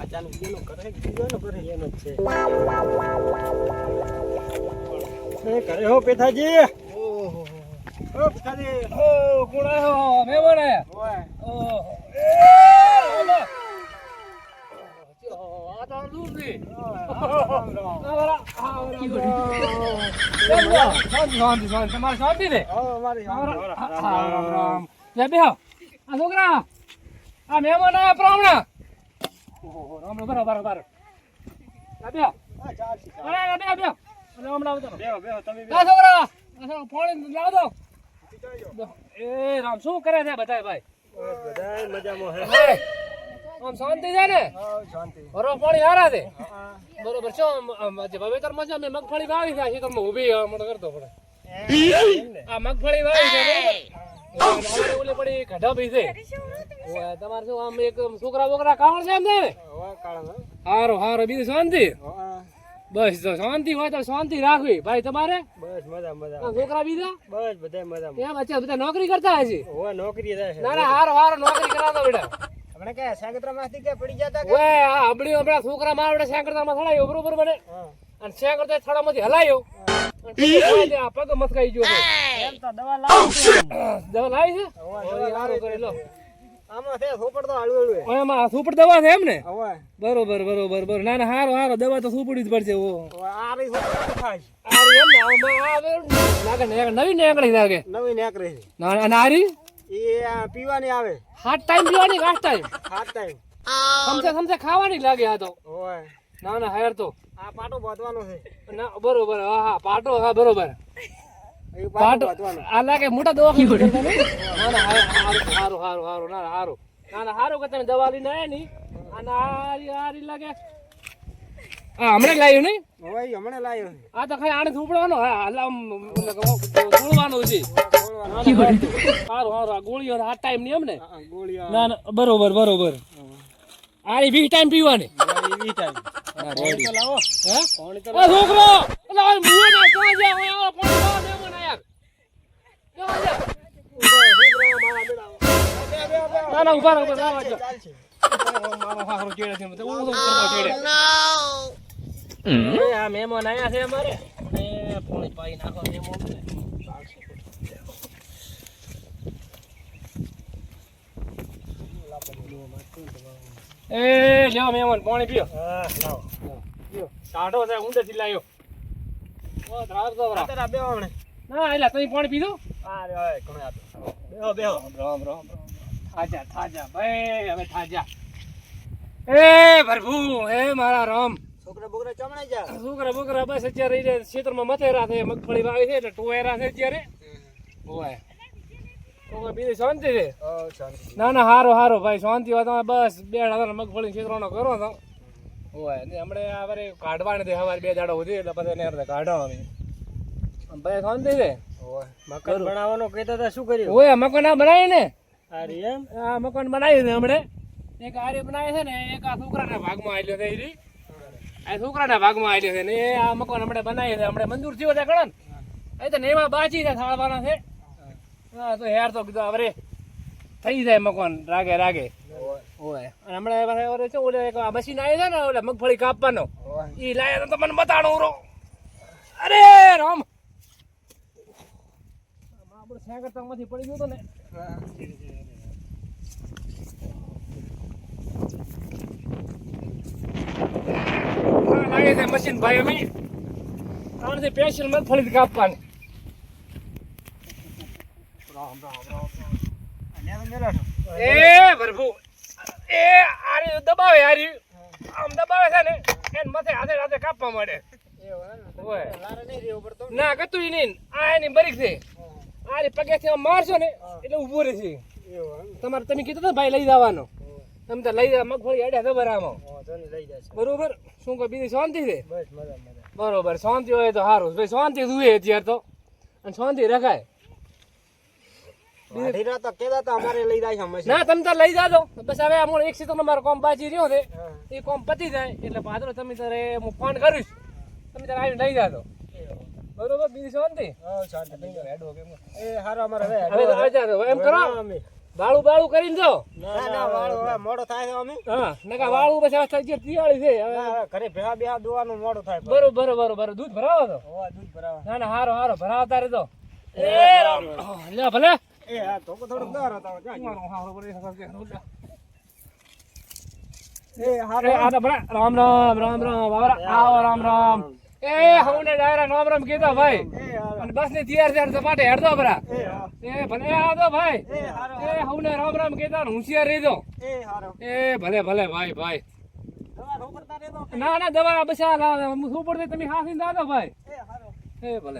અચાનક એનો કરે બીજો કરે એનો જ છે. કરે હો પેથાજી. ઓહો ઓ પેથાજી. ઓ કોણ આવ્યો? મહેમાન આયા. ઓય ઓહો આ તો દૂરથી. શાંતિ તમારે શાંતિ ને? રામ રામ. જય બેહો. આ છોકરા આ મહેમાન આયા પ્રામણા. ઓહો રામ રામ. બરાબર. બેહો. અરે બેહો બેહો. રામ રામ. બેહો બેહો તમે આ છોકરા આ પાણી લાવ દો. એ રામ શું કરે છે બધાય ભાઈ? બધાય મજામાં હે. આમ શાંતિ છે ને? હા શાંતિ. બરોબર પાણી હારા છે. બરોબર છો વાવેતરમાં છે. અમે મગફળી વાવી છે ખેતરમાં ઊભી મોટો કરતો પડે. આ મગફળી વાવી છે બરોબર. ઓલી પડી કઢા બી છે. તમારે શું આમ એક છોકરા બોકરા કાવણ છે એમ છે ને? હારો બીજું શાંતિ? બસ તો શાંતિ હોય તો શાંતિ રાખવી ભાઈ તમારે. બસ મજા છોકરા બીજા બસ બધા મજામાં. એમ અચ્છા બધા નોકરી કરતા હશે? ઓય નોકરી રહે છે. ના હારો નોકરી કરાવતો બેટા. આપણે કે સાગત્રામાંથી કે પડી જતા કે ઓય આ હબળી આપણા છોકરા મારવડે સેંકરતામાં થડાયો બરોબર બને. અને સેંકરતા થડામાંથી હલાયો અને આ પગ મસ્કાઈ ગયો છે. એમ તો દવા લાવી. દવા લાવી છે? દવા હારું કરી લો. આમાં છે સોપડ તો હળવે એમાં સુપર દવા છે એમ ને? ઓય બરોબર ના હારો દવા તો સુપડી જ પડશે. ઓ આ રી સોપડ ખાય આરી એમ ને લાગે નવી નેકળી લાગે. નવી નેકરે છે. ના અને આરી એ પીવાની આવે. હાથ ટાઈમ પીવાની ઘાસ ટાઈમ હાથ ટાઈમ સમસે ખાવાની લાગે આ તો. ઓય ના હેર તો આ પાટો બાંધવાનો છે. ના બરોબર. હા પાટો. હા બરોબર. એ પાટો પાટો બાંધવાનો. આ લાગે મોટા દવાખાને. હારું હારું કે તમે દવા લઈને આયા ની. અને આરી લાગે હા હમણાં લાવ્યું નહીં? ઓય હમણે લાયો છે. આ તો ખાલી આને ઉપડવાનો. ગોળવાનું છે. હારું આ ગોળીઓ આ ટાઈમ ની એમ ને? ગોળીઓ ના બરોબર. આની 20 ટાઈમ પીવાની. ઈ ટાઈમ રેડી. લાવો. હે પાણી તો આ છોકરો એટલે આ મુએ ના ક્યાં જાય ઓય પાણી લાવ દેવો ના યાર. ક્યાં જાય? ના ઉભા રહો ચાલશે. મારો હારો ચેડે છે તો ઊંધો કરવો ચેડે. એ આ મહેમાન આયા છે અમારે. અને પાણી પાઈ નાખો મહેમાન ને. એ લ્યો મહેમાન પાણી પીઓ. હા લાવો. પીઓ. ટાઢો છે ઊંડેથી લાયો. ઓ ધરાવ તો બરા. તારા બેહો હમણે. ના એલા તમે પાણી પીધો? આ રે ઓય કોણે આપે. બેહો રામ. થાજા ભાઈ હવે થાજા. એ પ્રભુ હે મારા રામ. છોકરા બોકરા ચમણાઈ જા. છોકરા બોકરા બસ અત્યારે ક્ષેત્રમાં મથેરા છે. મગફળી વાવી છે એટલે ટોયરા છે અત્યારે. ઓય તો બીજી શાંતિ છે? ઓ શાંતિ. ના હારો ભાઈ શાંતિ હોય તમે બસ 2000 મગફળી ક્ષેત્રનો કરો તો ઓય ને હમણે આ વરે કાઢવાને તે હવારે 2 દાડા સુધી એટલે પછી ને કાઢવાની ભાઈ શાંતિ છે. ઓય મકાન બનાવવાનો કહેતા હતા શું કર્યું? ઓય મકાન આ બનાવી ને. આ રી એમ. આ મકાન બનાવ્યું છે હમણે. એક આરી બનાવી છે ને એક આ છોકરાના ભાગમાં આવેલો છે ઈ. આ છોકરાના ભાગમાં આવેલો છે ને એ આ મકાન હમણે બનાવી છે. હમણે મંજૂર થયો છે ગણન. એ તો નેવા બાચી છે થાળવાના છે. હા તો યાર તો કીધું આવરે થઈ જાય મકાન રાગે. ઓય અને હમણાં પાછા ઓલે શું ઓલે એક મશીન આવી છે ને ઓલે મગફળી કાપવાનો. ઈ લાયા તો મને બતાડો રો. અરે રામ આપણે સેંકરતામાંથી પડી ગયો તો ને. લાગે છે મશીન ભાઈ અમે આનાથી સ્પેશિયલ મગફળી કાપવાની. રામ. એ પ્રભુ એ આરી દબાવે આરી આમ દબાવે છે ને એન માથે હાથે કાપવા મળે. ઓય લારે નહીં રેવ પડતો. ના કતું નહીં. આ એની બરીક છે. આરી પગેથી આમ મારશો ને એટલે ઊભો રહેશે. તમારે તમે કીધું ને ભાઈ લઈ જવાનો. તમે તો લઈ જાવ મગફળી અડ્યા ખબર આમાં. લઈ જશે. બરોબર. શું કોઈ બીજી શાંતિ છે? બસ મજા. બરોબર શાંતિ હોય તો સારું ભાઈ. શાંતિ જોઈએ અત્યારે તો અને શાંતિ રખાય. વાઢીરા તો કેદા તો અમારે લઈ જાય છે મશીન. ના તમે તો લઈ જાજો બસ. હવે અમારો એક સીતો નંબર કોમ બાજી રહ્યો છે એ કોમ પતી જાય એટલે પાછળ તમે તારે હું ફોન કરીશ. તમે તારે આવીને લઈ જાજો. બરોબર બીજી શાંતિ? શાંતિ. એ હારો અમારે હવે હવે તો આવી જાજો. એમ કરો બાળું કરીને જો ના ના વાળો હવે મોડો થાય છે અમે હા નકા વાળું પછી આ થઈ ગયું તિયાળી છે હવે ના, હવે ઘરે ભેહા બેહા દોવાનું મોડું થાય બરોબર દૂધ ભરાવો તો હોવા દૂધ ભરાવા ના ના હારો ભરાવતા રહેજો એ રામ લે ભલે એ હા તો થોડુંક દર હતો હારો ભરે એ એ હારો આ તો ભલે રામ બાબરા આવો રામ એ હવને ડાયરા રામ કીધો ભાઈ એ હારો અને બસ ની તૈયાર સપાટે હેડતો બરા એ હા એ ભલે આવતો ભાઈ એ હારો એ હવને રામ કીધો ને હોશિયાર રહેજો એ હારો એ ભલે ભાઈ દવા રોકડતા રહેતો ના દવા બસા શું પડશે તમે હાસીને દાદો ભાઈ એ હારો એ ભલે